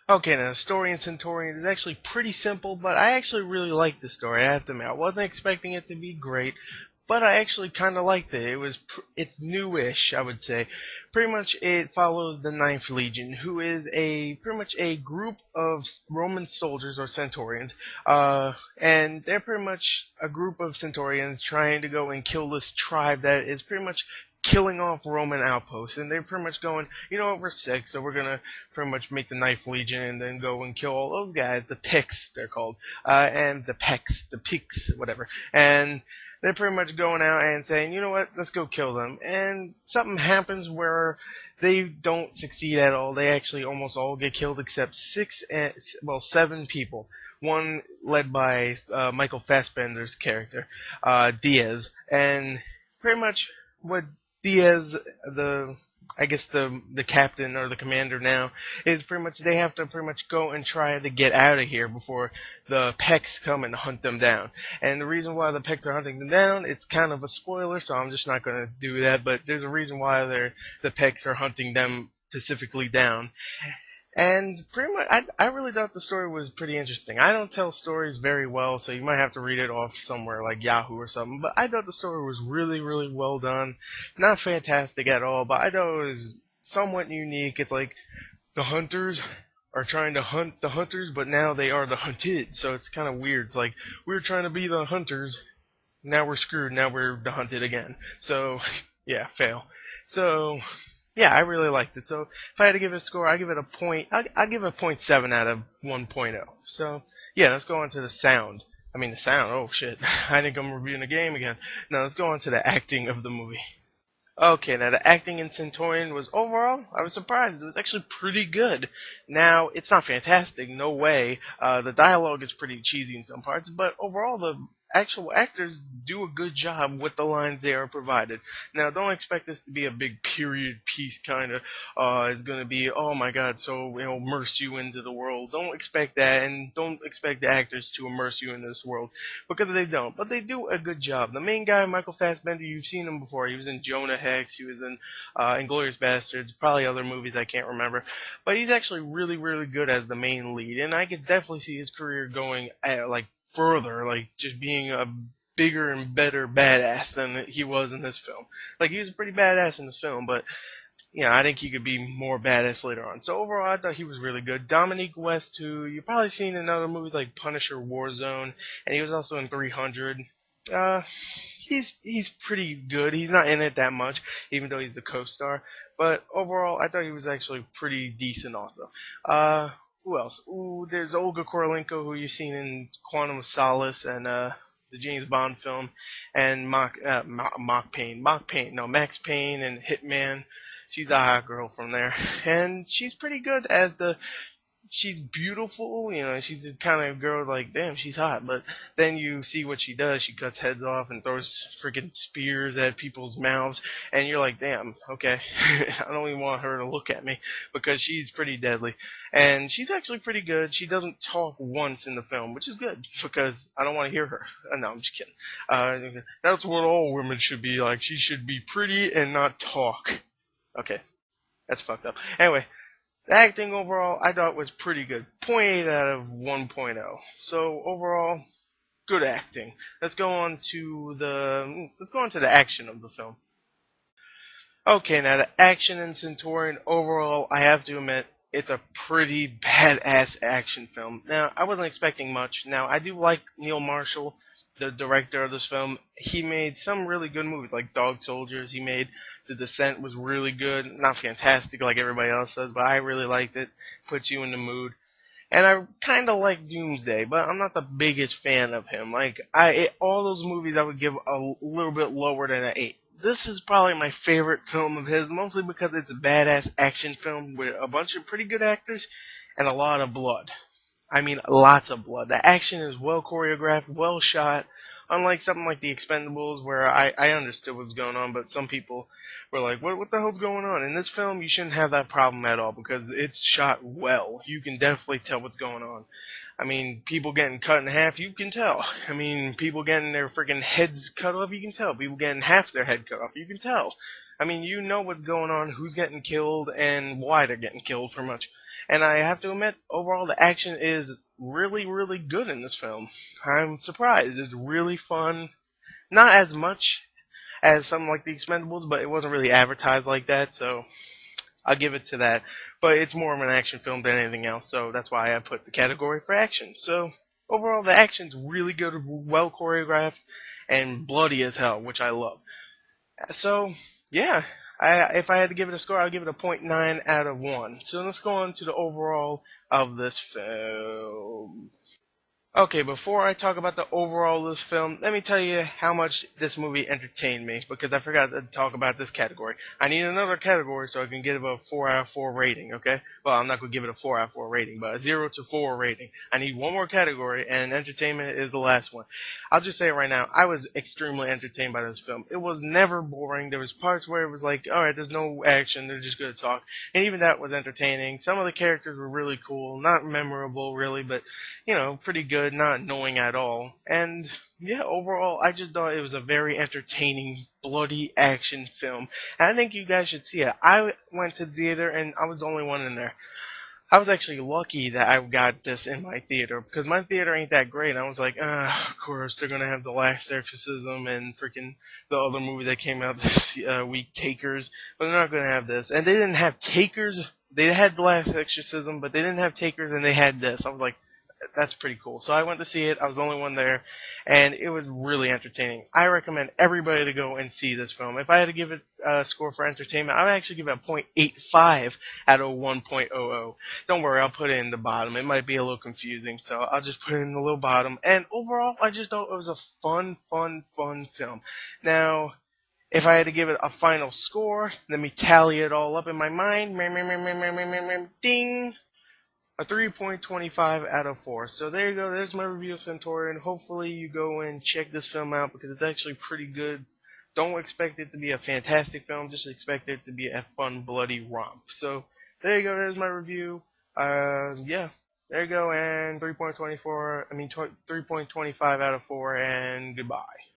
Okay, now the story in Centurion is actually pretty simple, but I actually really liked the story. I have to admit, I wasn't expecting it to be great, but I actually kind of liked it. It's newish, I would say. Pretty much, it follows the Ninth Legion, who is a pretty much a group of Roman soldiers or Centurions, and they're pretty much a group of Centurions trying to go and kill this tribe that is pretty much killing off Roman outposts, and they're pretty much going, you know what, we're sick, so we're gonna pretty much make the Ninth Legion and then go and kill all those guys, the Picts they're called, and the Peaks, whatever, and they're pretty much going out and saying, you know what, let's go kill them, and something happens where they don't succeed at all. They actually almost all get killed except seven people. One led by Michael Fassbender's character, Diaz, and pretty much what Diaz, the I guess the captain or the commander now, is pretty much they have to pretty much go and try to get out of here before the Pecks come and hunt them down. And the reason why the Pecks are hunting them down, it's kind of a spoiler, so I'm just not going to do that. But there's a reason why the Pecks are hunting them specifically down. And pretty much, I really thought the story was pretty interesting. I don't tell stories very well, so you might have to read it off somewhere like Yahoo or something. But I thought the story was really, really well done. Not fantastic at all, but I thought it was somewhat unique. It's like the hunters are trying to hunt the hunters, but now they are the hunted. So it's kind of weird. It's like we were trying to be the hunters, now we're screwed. Now we're the hunted again. So yeah, fail. So yeah, I really liked it. So if I had to give it a score, I give it a point. I'll give it a point 7 out of 1.0. So yeah, let's go on to the sound. I mean the sound. Oh shit! I think I'm reviewing the game again. Now let's go on to the acting of the movie. Okay, now the acting in Centurion was overall, I was surprised. It was actually pretty good. Now, it's not fantastic, no way. The dialogue is pretty cheesy in some parts, but overall the actual actors do a good job with the lines they are provided. Now, don't expect this to be a big period piece kind of, it's going to be, oh my god, so, immerse you into the world. Don't expect that, and don't expect the actors to immerse you into this world because they don't. But they do a good job. The main guy, Michael Fassbender, you've seen him before. He was in Jonah Hex. He was in Inglourious Bastards. Probably other movies I can't remember. But he's actually really, really good as the main lead, and I could definitely see his career going like further, like just being a bigger and better badass than he was in this film. Like he was a pretty badass in this film, but I think he could be more badass later on. So overall, I thought he was really good. Dominique West, who you've probably seen in other movies like Punisher, Warzone, and he was also in 300. Uh, he's pretty good. He's not in it that much, even though he's the co-star. But overall, I thought he was actually pretty decent also. Who else? Ooh, there's Olga Kurylenko, who you've seen in Quantum of Solace and the James Bond film, and Max Payne and Hitman. She's a hot girl from there, and she's pretty good as the. She's beautiful, she's the kind of girl like, damn, she's hot. But then you see what she does. She cuts heads off and throws freaking spears at people's mouths, and you're like, damn, okay. I don't even want her to look at me because she's pretty deadly. And she's actually pretty good. She doesn't talk once in the film, which is good because I don't want to hear her. No, I'm just kidding. That's what all women should be like. She should be pretty and not talk. Okay, that's fucked up. Anyway, the acting overall, I thought was pretty good. Point 0.8 out of 1.0. So overall, good acting. Let's go on to the action of the film. Okay, now the action in Centurion overall, I have to admit, it's a pretty badass action film. Now, I wasn't expecting much. Now, I do like Neil Marshall, the director of this film. He made some really good movies, like Dog Soldiers. He made The Descent was really good. Not fantastic like everybody else says, but I really liked it. Puts you in the mood. And I kind of like Doomsday, but I'm not the biggest fan of him. Like, all those movies I would give a little bit lower than an 8. This is probably my favorite film of his, mostly because it's a badass action film with a bunch of pretty good actors and a lot of blood. I mean, lots of blood. The action is well choreographed, well shot. Unlike something like The Expendables, where I understood what was going on, but some people were like, what the hell's going on? In this film, you shouldn't have that problem at all, because it's shot well. You can definitely tell what's going on. I mean, people getting cut in half, you can tell. I mean, people getting their freaking heads cut off, you can tell. People getting half their head cut off, you can tell. I mean, you know what's going on, who's getting killed, and why they're getting killed, pretty much. And I have to admit, overall, the action is really, really good in this film. I'm surprised. It's really fun. Not as much as something like The Expendables, but it wasn't really advertised like that, so I'll give it to that. But it's more of an action film than anything else, so that's why I put the category for action. So overall, the action's really good, well choreographed, and bloody as hell, which I love. So yeah, if I had to give it a score, I'll give it a point 0.9 out of 1. So let's go on to the overall of this film. Okay, before I talk about the overall of this film, let me tell you how much this movie entertained me, because I forgot to talk about this category. I need another category so I can give it a 4 out of 4 rating, okay? Well, I'm not going to give it a 4 out of 4 rating, but a 0 to 4 rating. I need one more category, and entertainment is the last one. I'll just say it right now, I was extremely entertained by this film. It was never boring. There was parts where it was like, alright, there's no action, they're just going to talk. And even that was entertaining. Some of the characters were really cool, not memorable really, but pretty good, not annoying at all. And yeah, overall, I just thought it was a very entertaining, bloody action film. And I think you guys should see it. I went to the theater and I was the only one in there. I was actually lucky that I got this in my theater because my theater ain't that great. I was like, of course they're gonna have The Last Exorcism and freaking the other movie that came out this week, Takers, but they're not gonna have this. And they didn't have Takers. They had The Last Exorcism, but they didn't have Takers, and they had this. I was like, that's pretty cool. So I went to see it. I was the only one there, and it was really entertaining. I recommend everybody to go and see this film. If I had to give it a score for entertainment, I would actually give it a 0.85 out of 1.00. Don't worry, I'll put it in the bottom. It might be a little confusing, so I'll just put it in the little bottom. And overall, I just thought it was a fun, fun, fun film. Now, if I had to give it a final score, let me tally it all up in my mind. Ding! A 3.25 out of 4. So there you go. There's my review of Centurion. Hopefully you go and check this film out because it's actually pretty good. Don't expect it to be a fantastic film. Just expect it to be a fun, bloody romp. So there you go. There's my review. Yeah. There you go. And 3.24. I mean 3.25 out of 4. And goodbye.